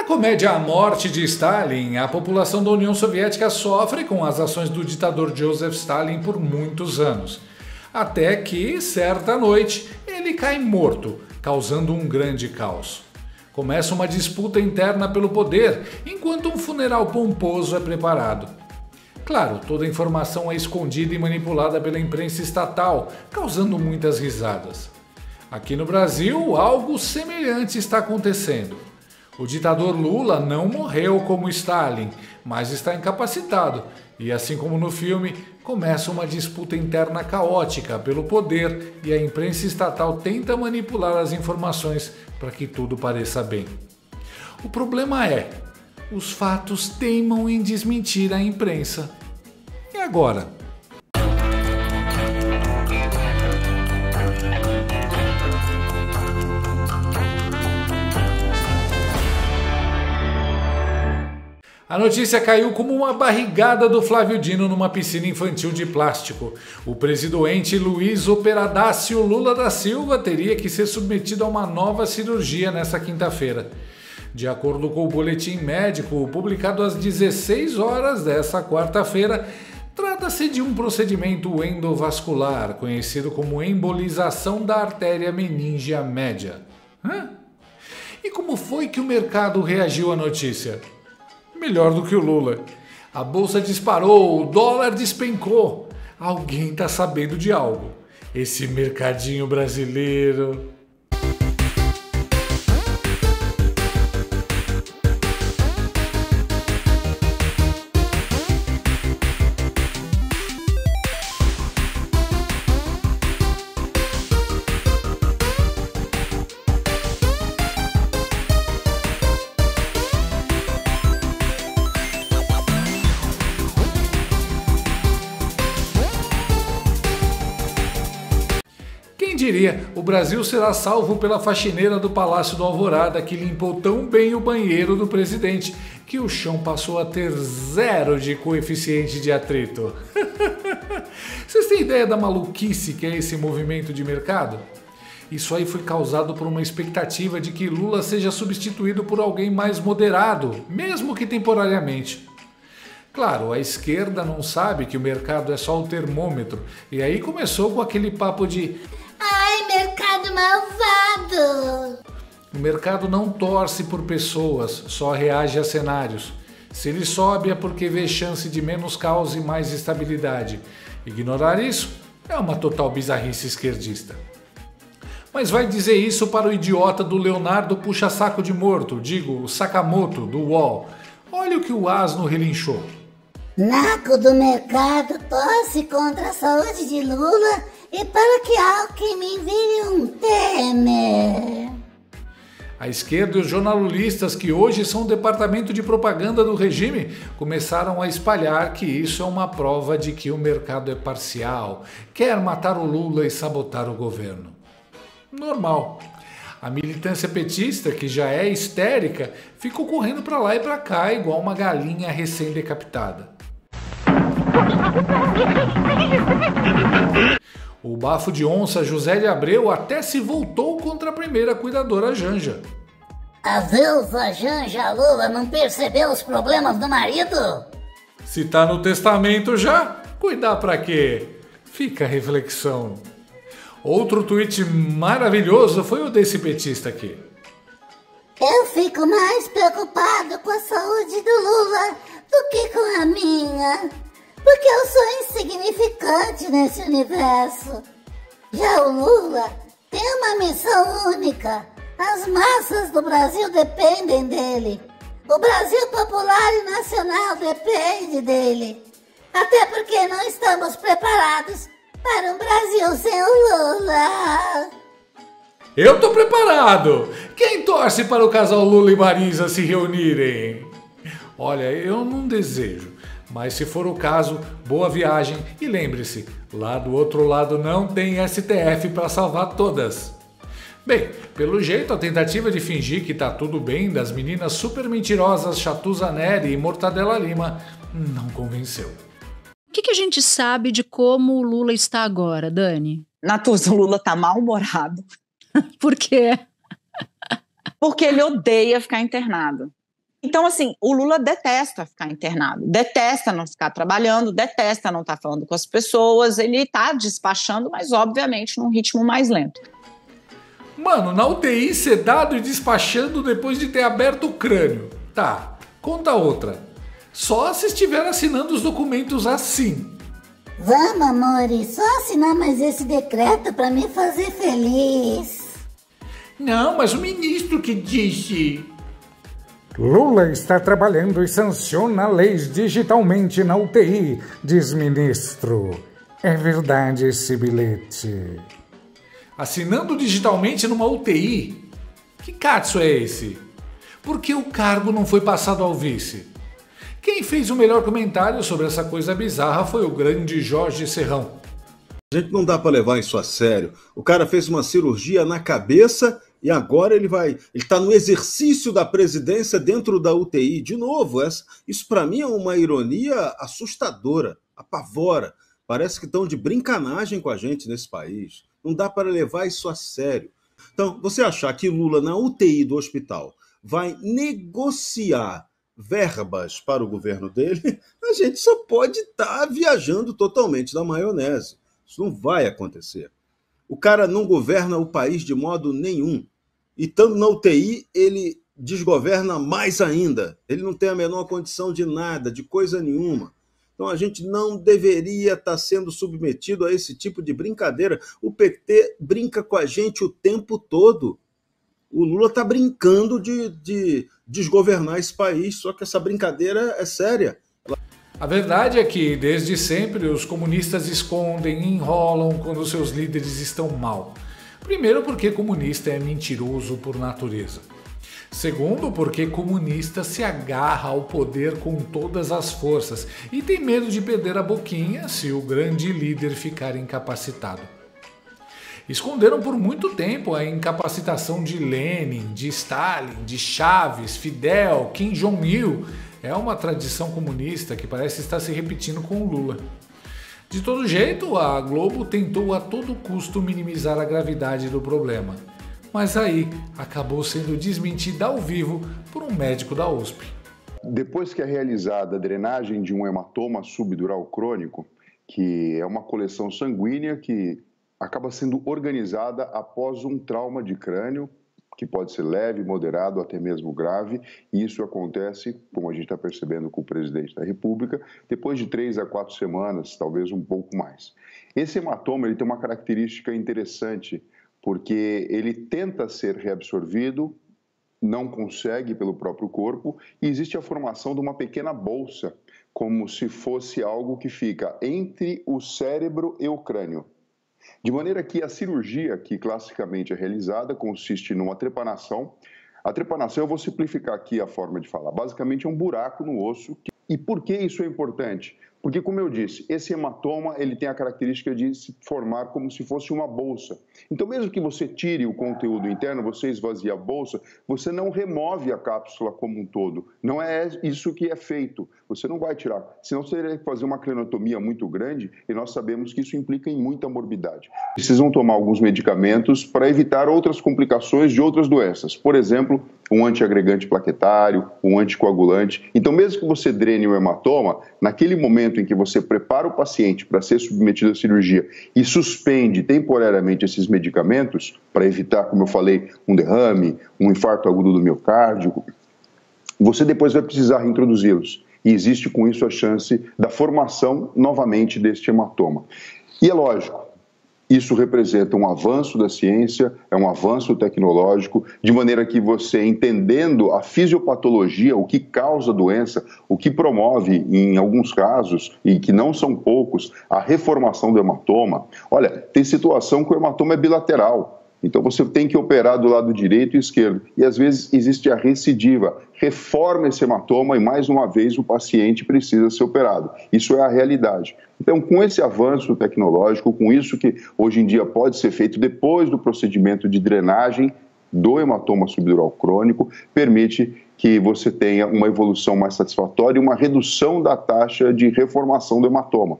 comédia A Morte de Stalin, a população da União Soviética sofre com as ações do ditador Joseph Stalin por muitos anos. Até que, certa noite, ele cai morto, causando um grande caos. Começa uma disputa interna pelo poder, enquanto um funeral pomposo é preparado. Claro, toda a informação é escondida e manipulada pela imprensa estatal, causando muitas risadas. Aqui no Brasil, algo semelhante está acontecendo. O ditador Lula não morreu como Stalin, mas está incapacitado. E assim como no filme, começa uma disputa interna caótica pelo poder e a imprensa estatal tenta manipular as informações para que tudo pareça bem. O problema é, os fatos teimam em desmentir a imprensa. E agora? A notícia caiu como uma barrigada do Flávio Dino numa piscina infantil de plástico. O presidente Luiz Operadácio Lula da Silva teria que ser submetido a uma nova cirurgia nesta quinta-feira. De acordo com o boletim médico publicado às 16 horas desta quarta-feira, trata-se de um procedimento endovascular, conhecido como embolização da artéria meníngea média. E como foi que o mercado reagiu à notícia? Melhor do que o Lula. A bolsa disparou, o dólar despencou. Alguém tá sabendo de algo. Esse mercadinho brasileiro. Quem diria, o Brasil será salvo pela faxineira do Palácio do Alvorada, que limpou tão bem o banheiro do presidente, que o chão passou a ter 0 de coeficiente de atrito. Vocês têm ideia da maluquice que é esse movimento de mercado? Isso aí foi causado por uma expectativa de que Lula seja substituído por alguém mais moderado, mesmo que temporariamente. Claro, a esquerda não sabe que o mercado é só o termômetro, e aí começou com aquele papo de ai, mercado malvado! o mercado não torce por pessoas, só reage a cenários. Se ele sobe é porque vê chance de menos caos e mais estabilidade. Ignorar isso é uma total bizarrice esquerdista. Mas vai dizer isso para o idiota do Leonardo Puxa-Saco de Morto, digo, o Sakamoto, do UOL. Olha o que o asno relinchou. Naco do mercado torce contra a saúde de Lula e para que Alckmin vire um Temer. A esquerda e os jornalistas, que hoje são o departamento de propaganda do regime, começaram a espalhar que isso é uma prova de que o mercado é parcial, quer matar o Lula e sabotar o governo. Normal. A militância petista, que já é histérica, ficou correndo para lá e para cá igual uma galinha recém-decapitada. O bafo de onça José de Abreu até se voltou contra a primeira cuidadora Janja. A viúva Janja Lula não percebeu os problemas do marido? Se tá no testamento já, cuidar pra quê? Fica a reflexão. Outro tweet maravilhoso foi o desse petista aqui. Eu fico mais preocupado com a saúde do Lula do que com a minha, porque eu sou insignificante nesse universo. Já o Lula tem uma missão única. As massas do Brasil dependem dele. O Brasil popular e nacional depende dele. Até porque não estamos preparados para um Brasil sem o Lula. Eu tô preparado! Quem torce para o casal Lula e Marisa se reunirem? Olha, eu não desejo, mas se for o caso, boa viagem e lembre-se, lá do outro lado não tem STF para salvar todas. Bem, pelo jeito a tentativa de fingir que tá tudo bem das meninas super mentirosas Chatuza Neri e Mortadela Lima não convenceu. O que a gente sabe de como o Lula está agora, Dani? Natuza, o Lula tá mal-humorado. Por quê? Porque ele odeia ficar internado. Então, assim, o Lula detesta ficar internado, detesta não ficar trabalhando, detesta não estar falando com as pessoas, ele está despachando, mas obviamente num ritmo mais lento. Mano, na UTI sedado e despachando depois de ter aberto o crânio. Tá, conta outra. Só se estiver assinando os documentos assim. Vamos, amore, só assinar mais esse decreto pra me fazer feliz. Não, mas o ministro que disse... Lula está trabalhando e sanciona leis digitalmente na UTI, diz ministro. É verdade esse bilhete. Assinando digitalmente numa UTI? Que catso é esse? Por que o cargo não foi passado ao vice? Quem fez o melhor comentário sobre essa coisa bizarra foi o grande Jorge Serrão. A gente não dá para levar isso a sério. O cara fez uma cirurgia na cabeça e agora ele está no exercício da presidência dentro da UTI. De novo, isso para mim é uma ironia assustadora, apavora. Parece que estão de brincanagem com a gente nesse país. Não dá para levar isso a sério. Então, você achar que Lula na UTI do hospital vai negociar verbas para o governo dele, a gente só pode estar viajando totalmente na maionese. Isso não vai acontecer. O cara não governa o país de modo nenhum. E estando na UTI, ele desgoverna mais ainda. Ele não tem a menor condição de nada, de coisa nenhuma. Então a gente não deveria estar sendo submetido a esse tipo de brincadeira. O PT brinca com a gente o tempo todo. O Lula está brincando de desgovernar esse país, só que essa brincadeira é séria. A verdade é que, desde sempre, os comunistas escondem e enrolam quando seus líderes estão mal. Primeiro, porque comunista é mentiroso por natureza. Segundo, porque comunista se agarra ao poder com todas as forças e tem medo de perder a boquinha se o grande líder ficar incapacitado. Esconderam por muito tempo a incapacitação de Lenin, de Stalin, de Chaves, Fidel, Kim Jong-il. É uma tradição comunista que parece estar se repetindo com o Lula. De todo jeito, a Globo tentou a todo custo minimizar a gravidade do problema. Mas aí acabou sendo desmentida ao vivo por um médico da USP. Depois que é realizada a drenagem de um hematoma subdural crônico, que é uma coleção sanguínea que acaba sendo organizada após um trauma de crânio, que pode ser leve, moderado, até mesmo grave, e isso acontece, como a gente está percebendo com o presidente da República, depois de 3 a 4 semanas, talvez um pouco mais. Esse hematoma ele tem uma característica interessante, porque ele tenta ser reabsorvido, não consegue pelo próprio corpo, e existe a formação de uma pequena bolsa, como se fosse algo que fica entre o cérebro e o crânio. De maneira que a cirurgia que classicamente é realizada consiste numa trepanação. A trepanação, eu vou simplificar aqui a forma de falar, basicamente é um buraco no osso. E por que isso é importante? Porque, como eu disse, esse hematoma ele tem a característica de se formar como se fosse uma bolsa. Então, mesmo que você tire o conteúdo interno, você esvazie a bolsa, você não remove a cápsula como um todo. Não é isso que é feito. Você não vai tirar. Senão, você teria que fazer uma crenotomia muito grande e nós sabemos que isso implica em muita morbidade. Precisam tomar alguns medicamentos para evitar outras complicações de outras doenças. Por exemplo, um antiagregante plaquetário, um anticoagulante. Então, mesmo que você drene o hematoma, naquele momento em que você prepara o paciente para ser submetido à cirurgia e suspende temporariamente esses medicamentos, para evitar, como eu falei, um derrame, um infarto agudo do miocárdio, você depois vai precisar reintroduzi-los. E existe com isso a chance da formação novamente deste hematoma. E é lógico, isso representa um avanço da ciência, é um avanço tecnológico, de maneira que você, entendendo a fisiopatologia, o que causa a doença, o que promove, em alguns casos, e que não são poucos, a reformação do hematoma. Olha, tem situação que o hematoma é bilateral. Então você tem que operar do lado direito e esquerdo. E às vezes existe a recidiva. Reforma esse hematoma e mais uma vez o paciente precisa ser operado. Isso é a realidade. Então, com esse avanço tecnológico, com isso que hoje em dia pode ser feito depois do procedimento de drenagem do hematoma subdural crônico, permite que você tenha uma evolução mais satisfatória e uma redução da taxa de reformação do hematoma.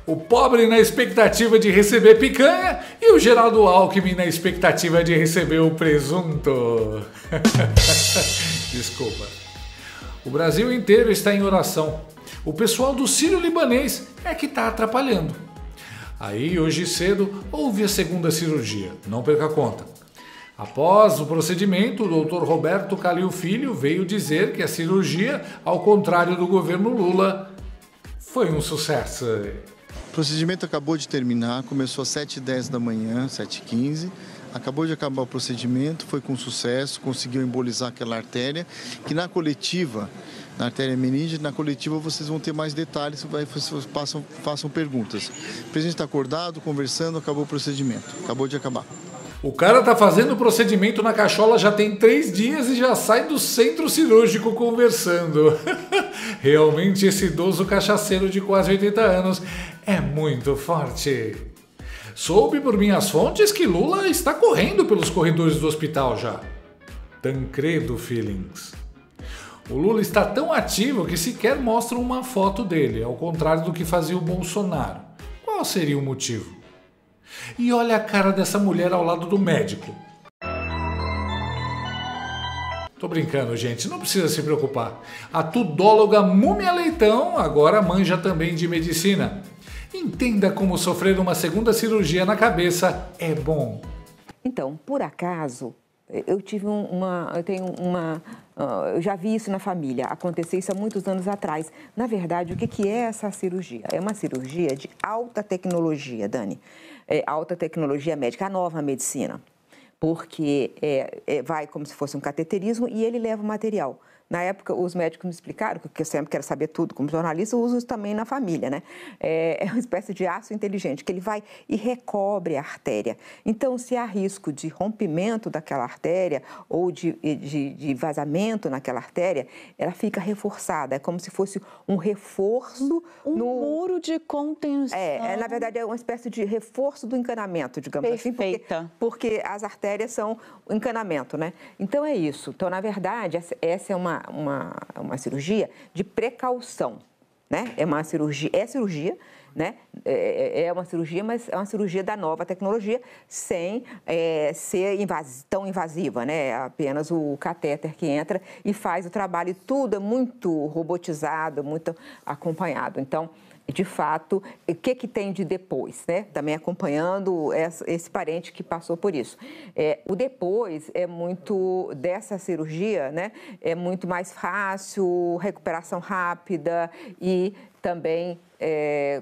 O pobre na expectativa de receber picanha e o Geraldo Alckmin na expectativa de receber o presunto. Desculpa. O Brasil inteiro está em oração. O pessoal do Sírio-Libanês é que está atrapalhando. Aí, hoje cedo, houve a segunda cirurgia. Não perca a conta. Após o procedimento, o Dr. Roberto Calil Filho veio dizer que a cirurgia, ao contrário do governo Lula, foi um sucesso. O procedimento acabou de terminar, começou às 7h10 da manhã, 7h15. Acabou de acabar o procedimento, foi com sucesso, conseguiu embolizar aquela artéria, que na coletiva, na artéria meníngea, na coletiva vocês vão ter mais detalhes, vocês façam perguntas. O presidente está acordado, conversando, acabou o procedimento, acabou de acabar. O cara tá fazendo o procedimento na cachola já tem 3 dias e já sai do centro cirúrgico conversando. Realmente esse idoso cachaceiro de quase 80 anos é muito forte. Soube por minhas fontes que Lula está correndo pelos corredores do hospital já. Tancredo Feelings. O Lula está tão ativo que sequer mostram uma foto dele, ao contrário do que fazia o Bolsonaro. Qual seria o motivo? E olha a cara dessa mulher ao lado do médico. Tô brincando, gente, não precisa se preocupar. A tudóloga Múmia Leitão agora manja também de medicina. Entenda como sofrer uma segunda cirurgia na cabeça é bom. Então, por acaso, eu já vi isso na família, aconteceu isso há muitos anos atrás. Na verdade, o que é essa cirurgia? É uma cirurgia de alta tecnologia, Dani. Alta tecnologia médica, a nova medicina. Porque vai como se fosse um cateterismo e ele leva o material. Na época, os médicos me explicaram, porque eu sempre quero saber tudo, como jornalista, eu uso isso também na família, né? É uma espécie de aço inteligente, que ele vai e recobre a artéria. Então, se há risco de rompimento daquela artéria ou de vazamento naquela artéria, ela fica reforçada. É como se fosse um reforço muro de contenção. Na verdade, é uma espécie de reforço do encanamento, digamos Perfeita. assim. Porque as artérias são o encanamento, né? Então, é isso. Então, na verdade, essa é uma cirurgia de precaução, né? É cirurgia, né? É uma cirurgia, mas é uma cirurgia da nova tecnologia, sem ser tão invasiva, né? É apenas o catéter que entra e faz o trabalho, e tudo é muito robotizado, muito acompanhado. Então, de fato, o que tem de depois, né? Também acompanhando esse parente que passou por isso. O depois é muito dessa cirurgia, né? É muito mais fácil, recuperação rápida e também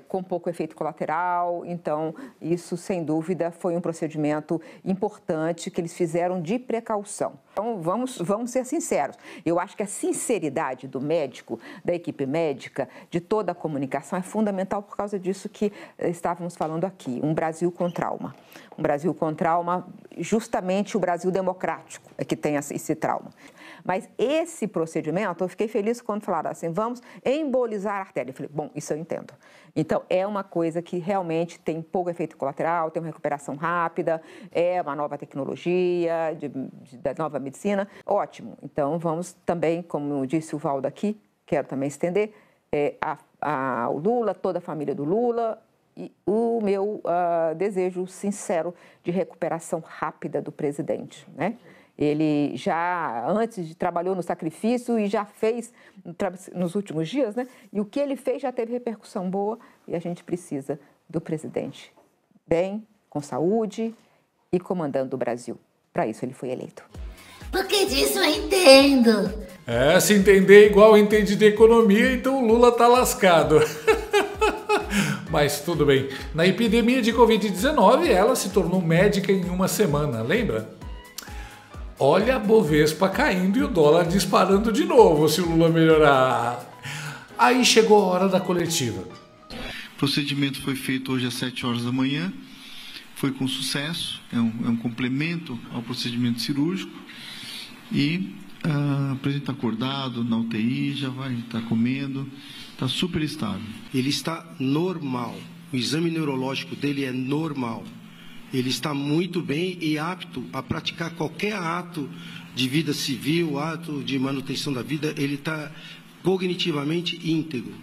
com pouco efeito colateral. Então, isso, sem dúvida, foi um procedimento importante que eles fizeram de precaução. Então, vamos ser sinceros. Eu acho que a sinceridade do médico, da equipe médica, de toda a comunicação é fundamental por causa disso que estávamos falando aqui. Um Brasil com trauma. Um Brasil com trauma, justamente o Brasil democrático é que tem esse trauma. Mas esse procedimento, eu fiquei feliz quando falaram assim, vamos embolizar a artéria. Eu falei, bom, isso eu entendo. Então, é uma coisa que realmente tem pouco efeito colateral, tem uma recuperação rápida, é uma nova tecnologia, da nova medicina. Ótimo. Então, vamos também, como disse o Valdo aqui, quero também estender, o Lula, toda a família do Lula, e o meu desejo sincero de recuperação rápida do presidente, né? Ele já, antes, trabalhou no sacrifício e já fez nos últimos dias, né? E o que ele fez já teve repercussão boa e a gente precisa do presidente bem, com saúde e comandando o Brasil. Para isso ele foi eleito. Porque disso eu entendo. Se entender igual entende de economia, então o Lula tá lascado. Mas tudo bem. Na epidemia de Covid-19, ela se tornou médica em uma semana, lembra? Olha a Bovespa caindo e o dólar disparando de novo se o Lula melhorar. Aí chegou a hora da coletiva. O procedimento foi feito hoje às 7 horas da manhã. Foi com sucesso. É um complemento ao procedimento cirúrgico. E o presidente está acordado na UTI, já vai estar comendo. Está super estável. Ele está normal. O exame neurológico dele é normal. Ele está muito bem e apto a praticar qualquer ato de vida civil, ato de manutenção da vida. Ele está cognitivamente íntegro.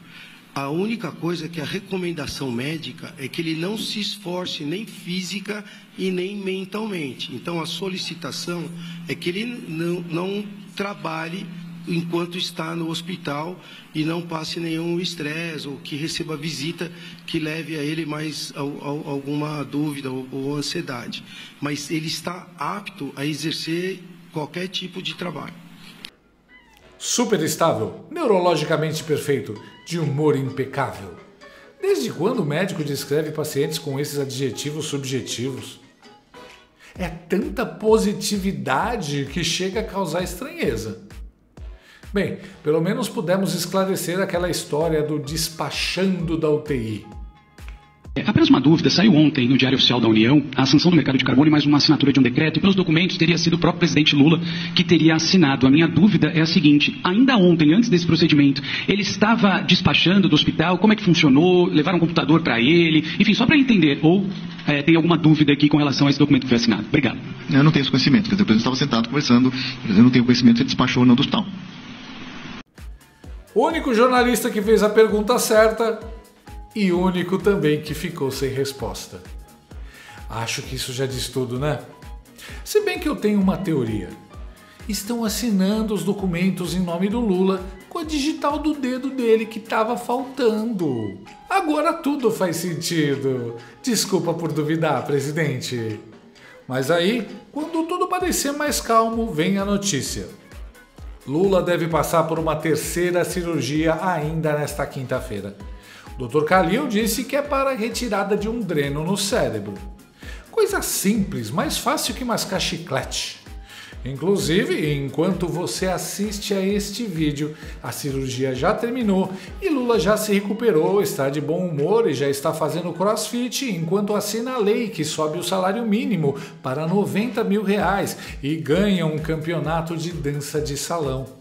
A única coisa é que a recomendação médica é que ele não se esforce nem física e nem mentalmente. Então, a solicitação é que ele não trabalhe enquanto está no hospital e não passe nenhum estresse ou que receba visita que leve a ele mais alguma dúvida ou ansiedade. Mas ele está apto a exercer qualquer tipo de trabalho. Super estável, neurologicamente perfeito, de humor impecável. Desde quando o médico descreve pacientes com esses adjetivos subjetivos? É tanta positividade que chega a causar estranheza. Bem, pelo menos pudemos esclarecer aquela história do despachando da UTI. Apenas uma dúvida, saiu ontem no Diário Oficial da União a sanção do mercado de carbono e mais uma assinatura de um decreto, e pelos documentos teria sido o próprio presidente Lula que teria assinado. A minha dúvida é a seguinte: ainda ontem, antes desse procedimento, ele estava despachando do hospital? Como é que funcionou? Levaram um computador para ele? Enfim, só para entender, ou tem alguma dúvida aqui com relação a esse documento que foi assinado? Obrigado. Eu não tenho esse conhecimento, quer dizer, o presidente estava sentado conversando, eu não tenho conhecimento se ele despachou ou não do hospital. O único jornalista que fez a pergunta certa e o único também que ficou sem resposta. Acho que isso já diz tudo, né? Se bem que eu tenho uma teoria. Estão assinando os documentos em nome do Lula com a digital do dedo dele que estava faltando. Agora tudo faz sentido. Desculpa por duvidar, presidente. Mas aí, quando tudo parecer mais calmo, vem a notícia. Lula deve passar por uma terceira cirurgia ainda nesta quinta-feira. O Dr. Calil disse que é para a retirada de um dreno no cérebro. Coisa simples, mais fácil que mascar chiclete. Inclusive, enquanto você assiste a este vídeo, a cirurgia já terminou e Lula já se recuperou, está de bom humor e já está fazendo crossfit enquanto assina a lei que sobe o salário mínimo para R$90 mil e ganha um campeonato de dança de salão.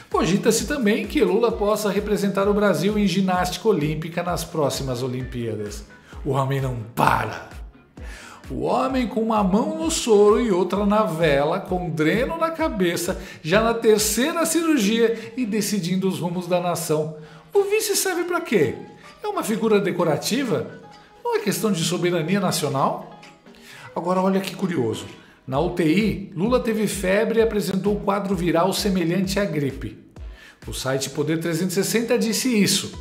Cogita-se também que Lula possa representar o Brasil em ginástica olímpica nas próximas Olimpíadas. O homem não para. O homem com uma mão no soro e outra na vela, com dreno na cabeça, já na terceira cirurgia e decidindo os rumos da nação. O vice serve para quê? É uma figura decorativa? Não é questão de soberania nacional? Agora olha que curioso. Na UTI, Lula teve febre e apresentou um quadro viral semelhante à gripe. O site Poder 360 disse isso.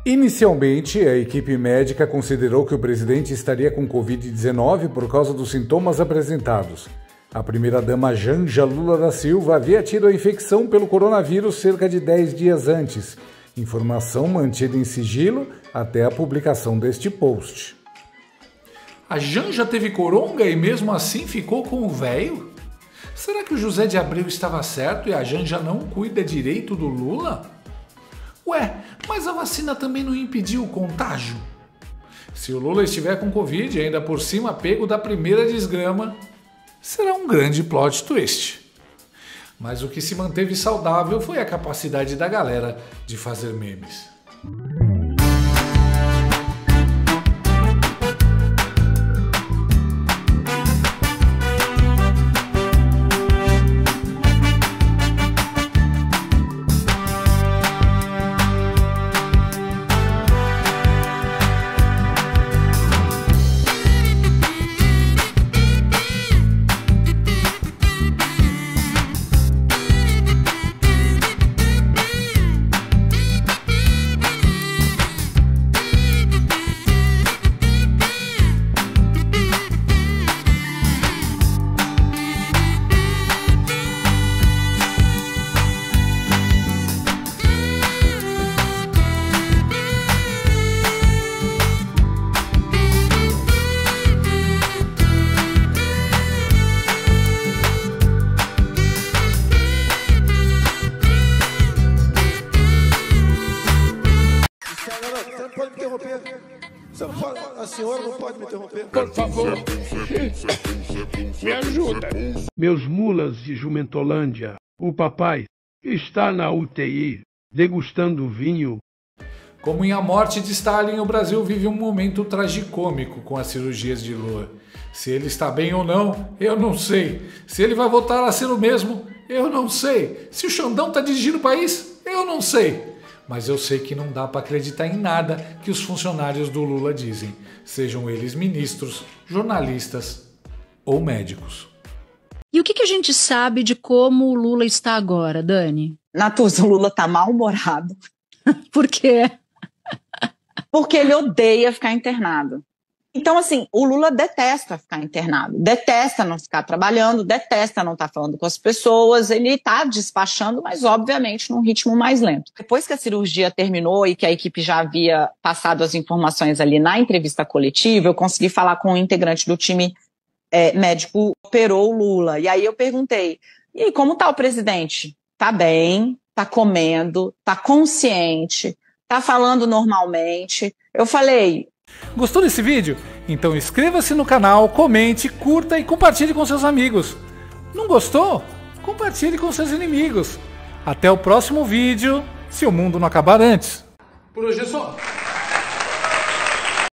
Inicialmente, a equipe médica considerou que o presidente estaria com Covid-19 por causa dos sintomas apresentados. A primeira-dama Janja Lula da Silva havia tido a infecção pelo coronavírus cerca de 10 dias antes. Informação mantida em sigilo até a publicação deste post. A Janja teve coronga e mesmo assim ficou com o véio? Será que o José de Abreu estava certo e a Janja não cuida direito do Lula? Ué, mas a vacina também não impediu o contágio? Se o Lula estiver com Covid e ainda por cima pego da primeira desgrama, será um grande plot twist. Mas o que se manteve saudável foi a capacidade da galera de fazer memes. A senhora não pode me interromper. Por favor, me ajuda. Meus mulas de Jumentolândia, o papai está na UTI, degustando vinho. Como em A Morte de Stalin, o Brasil vive um momento tragicômico com as cirurgias de Lula. Se ele está bem ou não, eu não sei. Se ele vai voltar a ser o mesmo, eu não sei. Se o Xandão está dirigindo o país, eu não sei. Mas eu sei que não dá para acreditar em nada que os funcionários do Lula dizem, sejam eles ministros, jornalistas ou médicos. E o que a gente sabe de como o Lula está agora, Dani? Natuza, o Lula está mal-humorado. Por quê? Porque ele odeia ficar internado. Então, assim, o Lula detesta ficar internado, detesta não ficar trabalhando, detesta não estar falando com as pessoas, ele está despachando, mas obviamente num ritmo mais lento. Depois que a cirurgia terminou e que a equipe já havia passado as informações ali na entrevista coletiva, eu consegui falar com um integrante do time médico que operou o Lula. E aí eu perguntei, e aí, como está o presidente? Tá bem, tá comendo, tá consciente, tá falando normalmente. Eu falei... Gostou desse vídeo? Então inscreva-se no canal, comente, curta e compartilhe com seus amigos. Não gostou? Compartilhe com seus inimigos. Até o próximo vídeo, se o mundo não acabar antes. Por hoje é só.